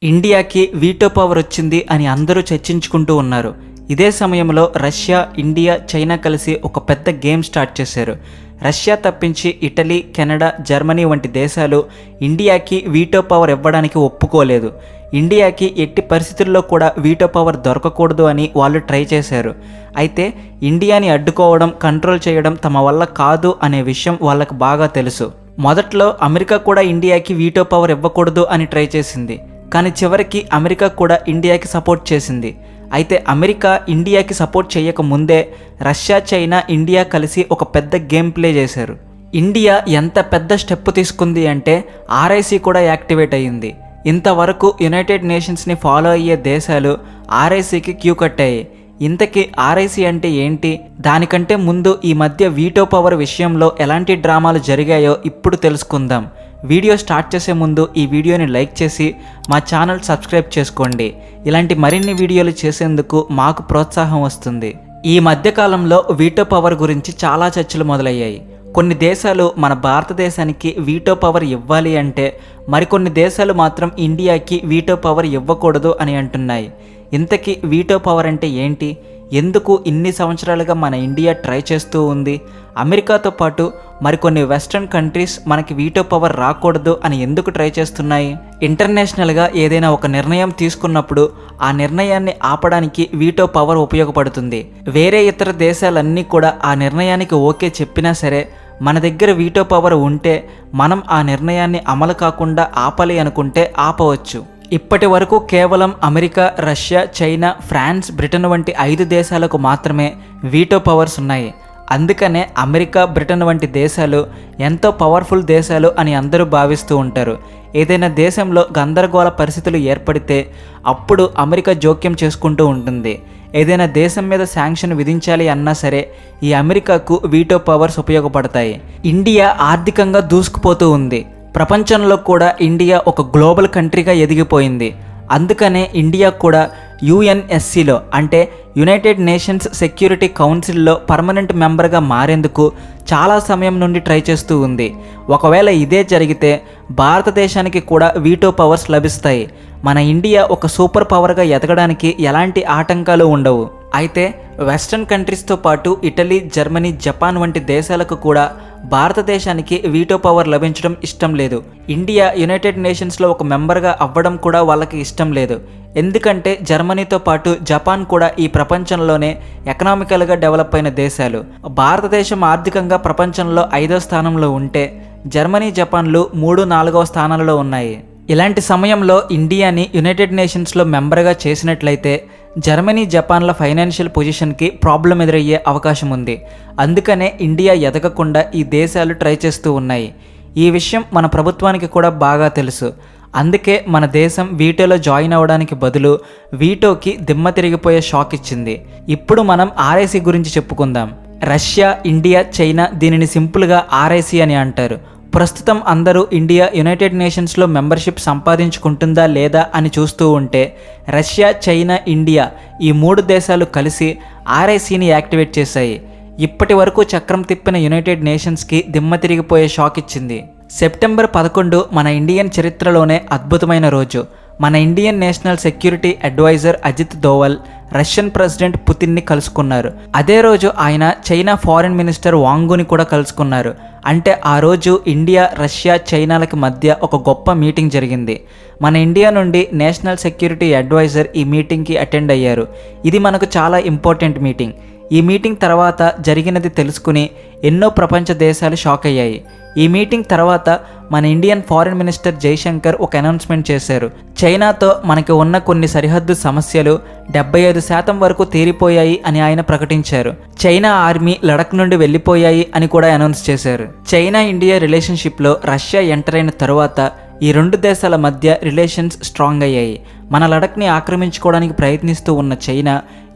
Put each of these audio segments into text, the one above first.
ఇండియాకి veto power వచ్చింది అని అందరూ చర్చించుకుంటూ ఉన్నారు. ఇదే సమయంలో రష్యా, ఇండియా, చైనా కలిసి ఒక పెద్ద గేమ్ స్టార్ట్ చేశారు. రష్యా తప్పించి ఇటలీ, కెనడా, జర్మనీ వంటి దేశాలు ఇండియాకి వీటో పవర్ ఇవ్వడానికి ఒప్పుకోలేదు. ఇండియాకి ఎట్టి పరిస్థితుల్లో కూడా వీటో పవర్ దొరకకూడదు అని వాళ్ళు ట్రై చేశారు. అయితే ఇండియాని అడ్డుకోవడం, కంట్రోల్ చేయడం తమ వల్ల కాదు అనే విషయం వాళ్ళకు బాగా తెలుసు. మొదట్లో అమెరికా కూడా ఇండియాకి వీటో పవర్ ఇవ్వకూడదు అని ట్రై చేసింది. కానీ చివరికి అమెరికా కూడా ఇండియాకి సపోర్ట్ చేసింది. అయితే అమెరికా ఇండియాకి సపోర్ట్ చేయక ముందే రష్యా, చైనా, ఇండియా కలిసి ఒక పెద్ద గేమ్ ప్లే చేశారు. ఇండియా ఎంత పెద్ద స్టెప్ తీసుకుంది అంటే ఆర్ఐసి కూడా యాక్టివేట్ అయ్యింది. ఇంతవరకు యునైటెడ్ నేషన్స్ని ఫాలో అయ్యే దేశాలు ఆర్ఐసికి క్యూ కట్టాయి. ఇంతకీ ఆర్ఐసి అంటే ఏంటి? దానికంటే ముందు ఈ మధ్య వీటో పవర్ విషయంలో ఎలాంటి డ్రామాలు జరిగాయో ఇప్పుడు తెలుసుకుందాం. వీడియో స్టార్ట్ చేసే ముందు ఈ వీడియోని లైక్ చేసి మా ఛానల్ సబ్స్క్రైబ్ చేసుకోండి. ఇలాంటి మరిన్ని వీడియోలు చేసేందుకు మాకు ప్రోత్సాహం వస్తుంది. ఈ మధ్యకాలంలో వీటో పవర్ గురించి చాలా చర్చలు మొదలయ్యాయి. కొన్ని దేశాలు మన భారతదేశానికి వీటో పవర్ ఇవ్వాలి అంటే మరికొన్ని దేశాలు మాత్రం ఇండియాకి వీటో పవర్ ఇవ్వకూడదు అని అంటున్నాయి. ఇంతకీ వీటో పవర్ అంటే ఏంటి? ఎందుకు ఇన్ని సంవత్సరాలుగా మన ఇండియా ట్రై చేస్తూ ఉంది? అమెరికాతో పాటు మరికొన్ని వెస్ట్రన్ కంట్రీస్ మనకి వీటో పవర్ రాకూడదు అని ఎందుకు ట్రై చేస్తున్నాయి? ఇంటర్నేషనల్గా ఏదైనా ఒక నిర్ణయం తీసుకున్నప్పుడు ఆ నిర్ణయాన్ని ఆపడానికి వీటో పవర్ ఉపయోగపడుతుంది. వేరే ఇతర దేశాలన్నీ కూడా ఆ నిర్ణయానికి ఓకే చెప్పినా సరే మన దగ్గర వీటో పవర్ ఉంటే మనం ఆ నిర్ణయాన్ని అమలు కాకుండా ఆపాలి అనుకుంటే ఆపవచ్చు. ఇప్పటి వరకు కేవలం America, Russia, China, France, Britain వంటి 5 దేశాలకు మాత్రమే వీటో పవర్స్ ఉన్నాయి. అందుకనే అమెరికా, బ్రిటన్ వంటి దేశాలు ఎంతో పవర్ఫుల్ దేశాలు అని అందరూ భావిస్తూ ఉంటారు. ఏదైనా దేశంలో గందరగోళ పరిస్థితులు ఏర్పడితే అప్పుడు అమెరికా జోక్యం చేసుకుంటూ ఉంటుంది. ఏదైనా దేశం మీద శాంక్షన్ విధించాలి అన్నా సరే ఈ అమెరికాకు వీటో పవర్స్ ఉపయోగపడతాయి. ఇండియా ఆర్థికంగా దూసుకుపోతూ ఉంది. ప్రపంచంలో కూడా ఇండియా ఒక గ్లోబల్ కంట్రీగా ఎదిగిపోయింది. అందుకనే ఇండియా కూడా యుఎన్ఎస్సిలో అంటే యునైటెడ్ నేషన్స్ సెక్యూరిటీ కౌన్సిల్లో పర్మనెంట్ మెంబర్గా మారేందుకు చాలా సమయం నుండి ట్రై చేస్తూ ఉంది. ఒకవేళ ఇదే జరిగితే భారతదేశానికి కూడా వీటో పవర్స్ లభిస్తాయి. మన ఇండియా ఒక సూపర్ పవర్గా ఎదగడానికి ఎలాంటి ఆటంకాలు ఉండవు. అయితే వెస్ట్రన్ కంట్రీస్తో పాటు ఇటలీ, జర్మనీ, జపాన్ వంటి దేశాలకు కూడా భారతదేశానికి వీటో పవర్ లభించడం ఇష్టం లేదు. ఇండియా యునైటెడ్ నేషన్స్లో ఒక మెంబర్గా అవ్వడం కూడా వాళ్ళకి ఇష్టం లేదు. ఎందుకంటే జర్మనీతో పాటు జపాన్ కూడా ఈ ప్రపంచంలోనే ఎకనామికల్గా డెవలప్ అయిన దేశాలు. భారతదేశం ఆర్థికంగా ప్రపంచంలో 5వ స్థానంలో ఉంటే జర్మనీ, జపాన్లు 3, 4వ స్థానాలలో ఉన్నాయి. ఇలాంటి సమయంలో ఇండియాని యునైటెడ్ నేషన్స్లో మెంబర్గా చేసినట్లయితే జర్మనీ, జపాన్ల ఫైనాన్షియల్ పొజిషన్కి ప్రాబ్లం ఎదురయ్యే అవకాశం ఉంది. అందుకనే ఇండియా ఎదగకుండా ఈ దేశాలు ట్రై చేస్తూ ఉన్నాయి. ఈ విషయం మన ప్రభుత్వానికి కూడా బాగా తెలుసు. అందుకే మన దేశం వీటోలో జాయిన్ అవ్వడానికి బదులు వీటోకి దిమ్మ తిరిగిపోయే షాక్ ఇచ్చింది. ఇప్పుడు మనం ఆర్ఐసి గురించి చెప్పుకుందాం. రష్యా, ఇండియా, చైనా దీనిని సింపుల్గా ఆర్ఐసి అని అంటారు. ప్రస్తుతం అందరూ ఇండియా యునైటెడ్ నేషన్స్లో మెంబర్షిప్ సంపాదించుకుంటుందా లేదా అని చూస్తూ ఉంటే రష్యా, చైనా, ఇండియా ఈ 3 దేశాలు కలిసి ఆర్ఐసిని యాక్టివేట్ చేశాయి. ఇప్పటి వరకు చక్రం తిప్పిన యునైటెడ్ నేషన్స్కి దిమ్మ తిరిగిపోయే షాక్ ఇచ్చింది. సెప్టెంబర్ 11 మన ఇండియన్ చరిత్రలోనే అద్భుతమైన రోజు. మన Indian national security advisor Ajit Doval Russian president పుతిన్ని కలుసుకున్నారు. అదే రోజు ఆయన చైనా ఫారిన్ మినిస్టర్ వాంగుని కూడా కలుసుకున్నారు. అంటే ఆ రోజు ఇండియా, రష్యా, చైనాలకి మధ్య ఒక గొప్ప మీటింగ్ జరిగింది. మన ఇండియా నుండి నేషనల్ సెక్యూరిటీ అడ్వైజర్ ఈ మీటింగ్కి అటెండ్ అయ్యారు. ఇది మనకు చాలా ఇంపార్టెంట్ మీటింగ్. ఈ మీటింగ్ తర్వాత జరిగినది తెలుసుకుని ఎన్నో ప్రపంచ దేశాలు షాక్ అయ్యాయి. ఈ మీటింగ్ తర్వాత మన ఇండియన్ ఫారిన్ మినిస్టర్ జైశంకర్ ఒక అనౌన్స్మెంట్ చేశారు. చైనాతో మనకి ఉన్న కొన్ని సరిహద్దు సమస్యలు 75% వరకు తీరిపోయాయి అని ఆయన ప్రకటించారు. చైనా ఆర్మీ లడఖ్ నుండి వెళ్ళిపోయాయి అని కూడా అనౌన్స్ చేశారు. చైనా, ఇండియా రిలేషన్షిప్లో రష్యా ఎంటర్ అయిన తరువాత ఈ 2 దేశాల మధ్య రిలేషన్స్ స్ట్రాంగ్ అయ్యాయి. మన లడఖ్ని ఆక్రమించుకోవడానికి ప్రయత్నిస్తూ ఉన్న చైనా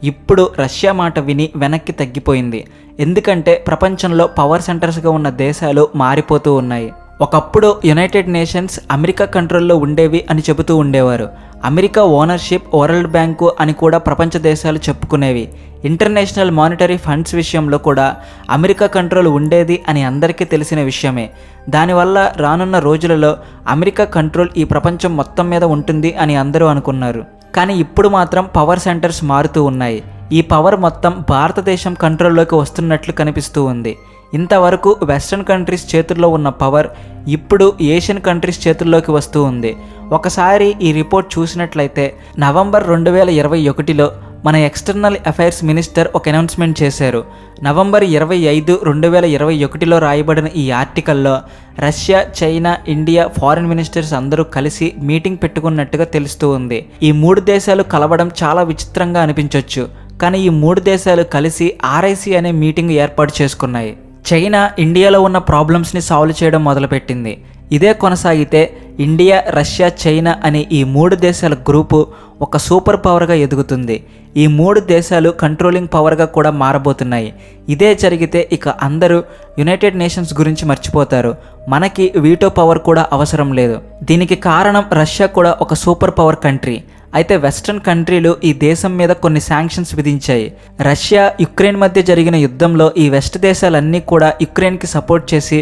ఇప్పుడు రష్యా మాట విని వెనక్కి తగ్గిపోయింది. ఎందుకంటే ప్రపంచంలో పవర్ సెంటర్స్గా ఉన్న దేశాలు మారిపోతూ ఉన్నాయి. ఒకప్పుడు యునైటెడ్ నేషన్స్ అమెరికా కంట్రోల్లో ఉండేవి అని చెబుతూ ఉండేవారు. అమెరికా ఓనర్షిప్ వరల్డ్ బ్యాంకు అని కూడా ప్రపంచ దేశాలు చెప్పుకునేవి. ఇంటర్నేషనల్ మానిటరీ ఫండ్స్ విషయంలో కూడా అమెరికా కంట్రోల్ ఉండేది అని అందరికీ తెలిసిన విషయమే. దానివల్ల రానున్న రోజులలో అమెరికా కంట్రోల్ ఈ ప్రపంచం మొత్తం మీద ఉంటుంది అని అందరూ అనుకున్నారు. కానీ ఇప్పుడు మాత్రం పవర్ సెంటర్స్ మారుతూ ఉన్నాయి. ఈ పవర్ మొత్తం భారతదేశం కంట్రోల్లోకి వస్తున్నట్లు కనిపిస్తూ ఉంది. ఇంతవరకు వెస్ట్రన్ కంట్రీస్ చేతుల్లో ఉన్న పవర్ ఇప్పుడు ఏషియన్ కంట్రీస్ చేతుల్లోకి వస్తూ ఉంది. ఒకసారి ఈ రిపోర్ట్ చూసినట్లయితే నవంబర్ 2021లో మన ఎక్స్టర్నల్ అఫైర్స్ మినిస్టర్ ఒక అనౌన్స్మెంట్ చేశారు. నవంబర్ 25, 2021లో రాయబడిన ఈ ఆర్టికల్లో Russia, China, India foreign ministers అందరూ కలిసి మీటింగ్ పెట్టుకున్నట్టుగా తెలుస్తూ ఉంది. ఈ 3 దేశాలు కలవడం చాలా విచిత్రంగా అనిపించవచ్చు, కానీ ఈ 3 దేశాలు కలిసి RIC అనే మీటింగ్ ఏర్పాటు చేసుకున్నాయి. చైనా ఇండియాలో ఉన్న ప్రాబ్లమ్స్ని సాల్వ్ చేయడం మొదలుపెట్టింది. ఇదే కొనసాగితే ఇండియా, రష్యా, చైనా అనే ఈ 3 దేశాల గ్రూపు ఒక సూపర్ పవర్గా ఎదుగుతుంది. ఈ 3 దేశాలు కంట్రోలింగ్ పవర్గా కూడా మారబోతున్నాయి. ఇదే జరిగితే ఇక అందరూ యునైటెడ్ నేషన్స్ గురించి మర్చిపోతారు. మనకి వీటో పవర్ కూడా అవసరం లేదు. దీనికి కారణం రష్యా కూడా ఒక సూపర్ పవర్ కంట్రీ. అయితే వెస్ట్రన్ కంట్రీలు ఈ దేశం మీద కొన్ని శాంక్షన్స్ విధించాయి. రష్యా, యుక్రెయిన్ మధ్య జరిగిన యుద్ధంలో ఈ వెస్ట్ దేశాలన్నీ కూడా యుక్రెయిన్కి సపోర్ట్ చేసి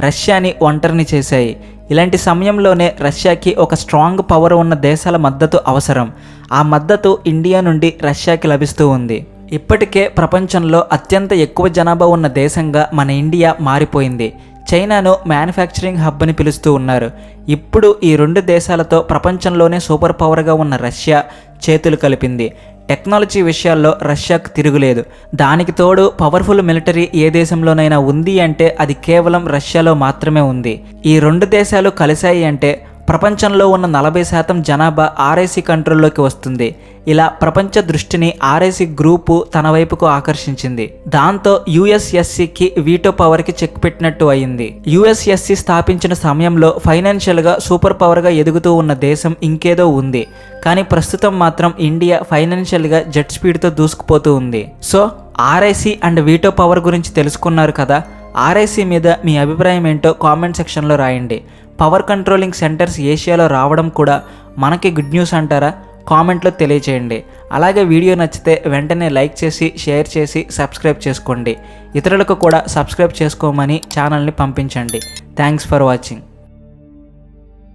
రష్యాని ఒంటరిని చేశాయి. ఇలాంటి సమయంలోనే రష్యాకి ఒక స్ట్రాంగ్ పవర్ ఉన్న దేశాల మద్దతు అవసరం. ఆ మద్దతు ఇండియా నుండి రష్యాకి లభిస్తూ ఉంది. ఇప్పటికే ప్రపంచంలో అత్యంత ఎక్కువ జనాభా ఉన్న దేశంగా మన ఇండియా మారిపోయింది. చైనాను మ్యానుఫ్యాక్చరింగ్ హబ్ అని పిలుస్తూ ఉన్నారు. ఇప్పుడు ఈ 2 దేశాలతో ప్రపంచంలోనే సూపర్ పవర్గా ఉన్న రష్యా చేతులు కలిపింది. టెక్నాలజీ విషయాల్లో రష్యాకు తిరుగులేదు. దానికి తోడు పవర్ఫుల్ మిలిటరీ ఏ దేశంలోనైనా ఉంది అంటే అది కేవలం రష్యాలో మాత్రమే ఉంది. ఈ 2 దేశాలు కలిశాయి అంటే ప్రపంచంలో ఉన్న 40% జనాభా RIC కంట్రోల్లోకి వస్తుంది. ఇలా ప్రపంచ దృష్టిని RIC గ్రూపు తన వైపుకు ఆకర్షించింది. దాంతో USSCకి వీటో పవర్కి చెక్ పెట్టినట్టు అయింది. USSC స్థాపించిన సమయంలో ఫైనాన్షియల్గా సూపర్ పవర్గా ఎదుగుతూ ఉన్న దేశం ఇంకేదో ఉంది. కానీ ప్రస్తుతం మాత్రం ఇండియా ఫైనాన్షియల్గా జెట్ స్పీడ్తో దూసుకుపోతూ ఉంది. So RIC and veto power గురించి తెలుసుకున్నారు కదా. RIC మీద మీ అభిప్రాయం ఏంటో కామెంట్ సెక్షన్లో రాయండి. పవర్ కంట్రోలింగ్ సెంటర్స్ ఏషియాలో రావడం కూడా మనకి గుడ్ న్యూస్ అంటారా? కామెంట్లో తెలియచేయండి. అలాగే వీడియో నచ్చితే వెంటనే లైక్ చేసి, షేర్ చేసి, సబ్స్క్రైబ్ చేసుకోండి. ఇతరులకు కూడా సబ్స్క్రైబ్ చేసుకోమని ఛానల్ని పంపించండి. Thanks for watching.